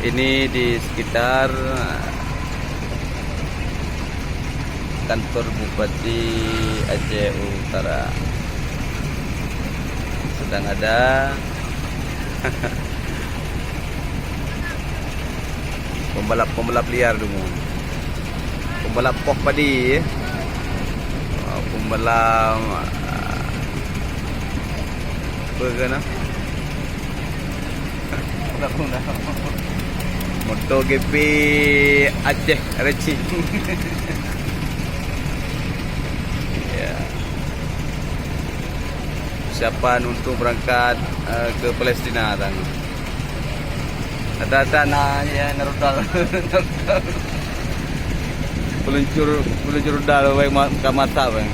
Ini di sekitar kantor Bupati Aceh Utara. Sedang ada pembalap liar dulu. Pembalap poh padi, pembalap apa kan? MotoGP Aceh Racing. Ya. Persiapan untuk berangkat ke Palestina tang. Ada ya nerudal. Peluncur rudal baik ke mata bang.